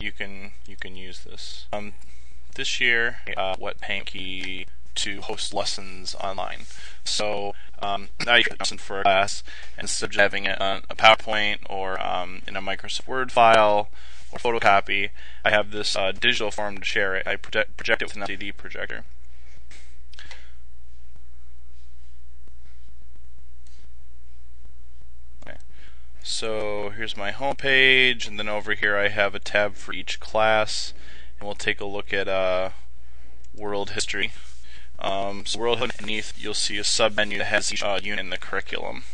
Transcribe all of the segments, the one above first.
you can use this. This year, what Pankey to host lessons online. So now you can listen for a class, and instead of just having it on a PowerPoint or in a Microsoft Word file or photocopy, I have this digital form to share it. I project it with an LCD projector. Okay. So here's my home page, and then over here I have a tab for each class, and we'll take a look at world history. So world history, underneath you'll see a sub-menu that has each unit in the curriculum.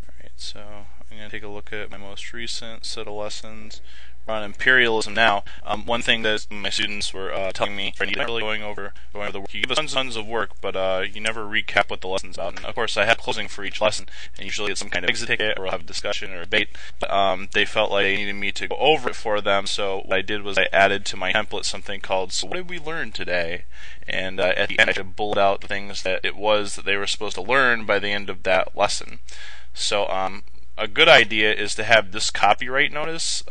Alright, so I'm going to take a look at my most recent set of lessons. We're on imperialism now. One thing that my students were telling me, you're not really going over the work. You give us tons of work, but you never recap what the lesson's about. And of course, I have closing for each lesson, and usually it's some kind of exit ticket, or we'll have a discussion or a debate. But they felt like they needed me to go over it for them, so what I did was I added to my template something called, so what did we learn today? And at the end, I should bullet out the things that it was that they were supposed to learn by the end of that lesson. So a good idea is to have this copyright notice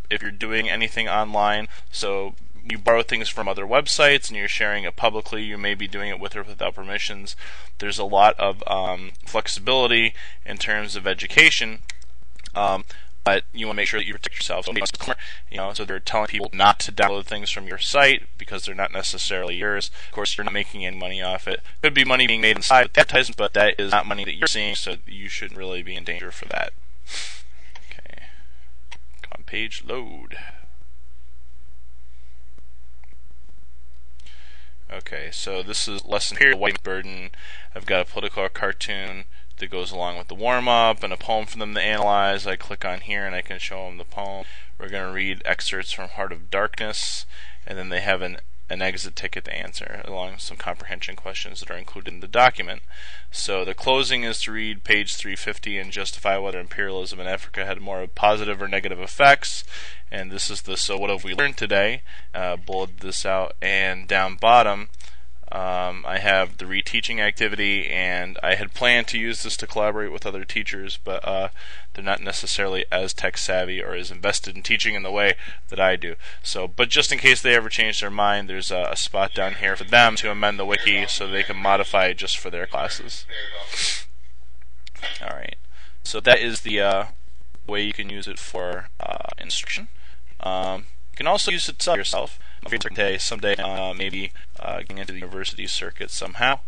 if you're doing anything online. So you borrow things from other websites and you're sharing it publicly, you may be doing it with or without permissions. There's a lot of flexibility in terms of education, but you want to make sure that you protect yourself. So they're telling people not to download things from your site because they're not necessarily yours. Of course, you're not making any money off it. Could be money being made inside with the advertisements, but that is not money that you're seeing, so you shouldn't really be in danger for that. On page load. Okay, so this is lesson here, White Burden. I've got a political cartoon that goes along with the warm-up and a poem for them to analyze. I click on here and I can show them the poem. We're going to read excerpts from Heart of Darkness, and then they have an exit ticket to answer, along with some comprehension questions that are included in the document. So the closing is to read page 350 and justify whether imperialism in Africa had more positive or negative effects. And this is the so what have we learned today? Bullet this out, and down bottom I have the reteaching activity, and I had planned to use this to collaborate with other teachers, but they're not necessarily as tech savvy or as invested in teaching in the way that I do. So, but just in case they ever change their mind, there's a spot down here for them to amend the wiki so they can modify it just for their classes. Alright, so that is the way you can use it for instruction. You can also use it yourself. Someday, maybe getting into the university circuit somehow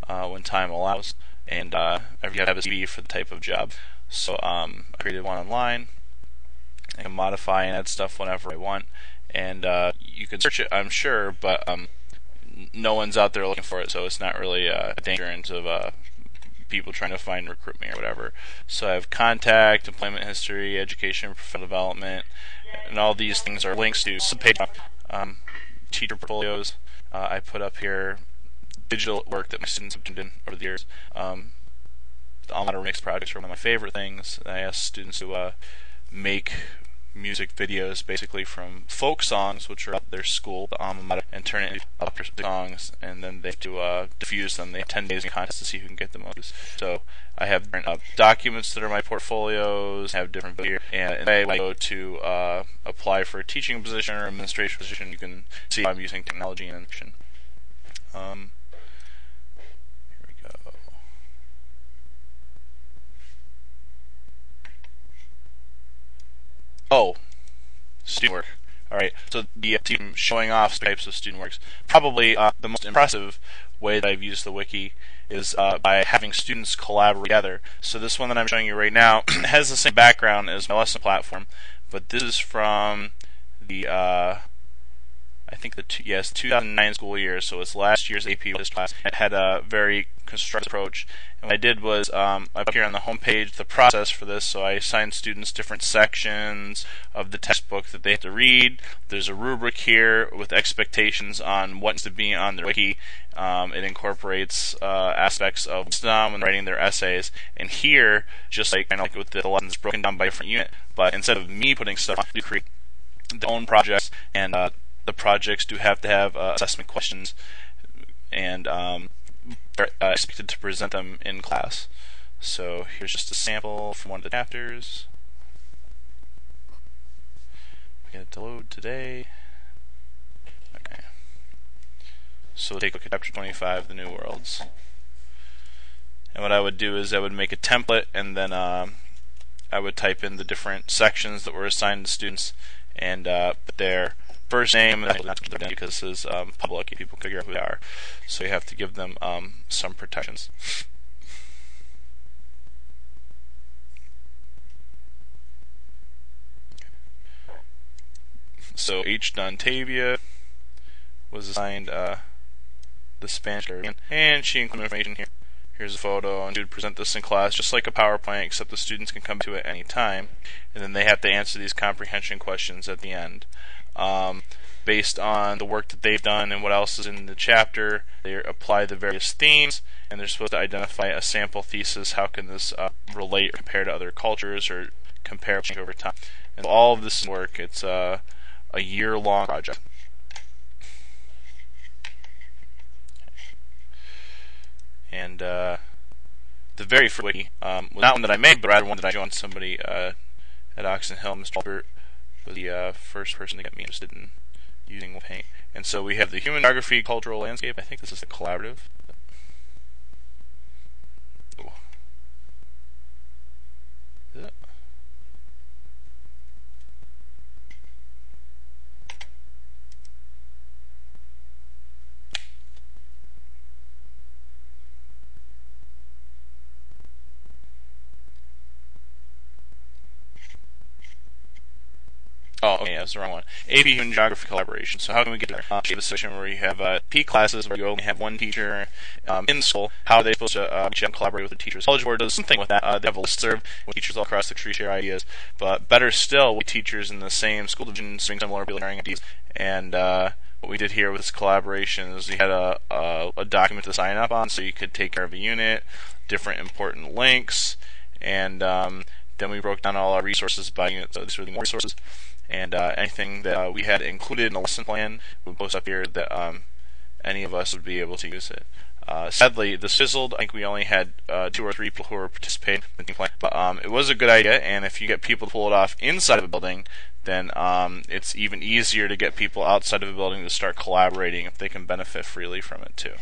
when time allows, and I have a CV for the type of job. So I created one online. I can modify and add stuff whenever I want, and you can search it, I'm sure, but no one's out there looking for it, so it's not really a danger of people trying to find recruitment or whatever. So I have contact, employment history, education, professional development, and all these things are links to some page. Teacher portfolios. I put up here digital work that my students have done over the years. The Alma Mater Remix projects are one of my favorite things. I ask students to make music videos basically from folk songs, which are at their school, the Alma Mater, and turn it into popular songs, and then they have to diffuse them. They have 10 days in contest to see who can get the most. So I have different documents that are my portfolios, have different videos, and when I go to apply for a teaching position or administration position, you can see how I'm using technology and instruction. Here we go. Oh, student work. Alright, so the team showing off types of student works. Probably the most impressive way that I've used the wiki is by having students collaborate together. So this one that I'm showing you right now has the same background as my lesson platform, but this is from the I think the 2009 school year, so it's last year's AP History class. It had a very constructive approach. And what I did was I put here on the home page the process for this. So I assigned students different sections of the textbook that they have to read. There's a rubric here with expectations on what needs to be on their wiki. It incorporates aspects of wisdom when writing their essays. And here, just like kind of like with the lessons broken down by different unit, but instead of me putting stuff on, you create their own projects and the projects do have to have assessment questions, and they're expected to present them in class. So here's just a sample from one of the chapters. Get it to load today. Okay. So we'll take a look at chapter 25, the New Worlds. And what I would do is I would make a template, and then I would type in the different sections that were assigned to students, and put their first name, and not because this is public, people can figure out who they are. So you have to give them some protections. So H. Dontavia was assigned the Spanish Caribbean, and she included information here. Here's a photo, and she would present this in class just like a PowerPoint, except the students can come to it any time, and then they have to answer these comprehension questions at the end. Based on the work that they've done and what else is in the chapter, they apply the various themes, and they're supposed to identify a sample thesis. How can this relate or compare to other cultures, or compare over time? And all of this work, it's a year-long project. And the very first wiki was not one that I made, but rather one that I joined somebody at Oxon Hill. Mr. Albert was the first person to get me interested in using paint. And so we have the human geography, cultural landscape. I think this is the collaborative. Ooh. Is it? Oh, okay, that's the wrong one. AP Human Geography Collaboration. So how can we get there? We have a section where you have P classes where you only have one teacher in school. How are they supposed to collaborate with the teachers? College Board does something with that. They have a listserv with teachers all across the country share ideas. But better still, we teachers in the same school division doing similar sharing ideas. And what we did here with this collaboration is we had a document to sign up on, so you could take care of a unit, different important links, and then we broke down all our resources by unit. So these were the resources. And anything that we had included in the lesson plan, we post up here that any of us would be able to use it. Sadly, this fizzled. I think we only had 2 or 3 people who were participating in the plan. But it was a good idea, and if you get people to pull it off inside of a building, then it's even easier to get people outside of a building to start collaborating if they can benefit freely from it too.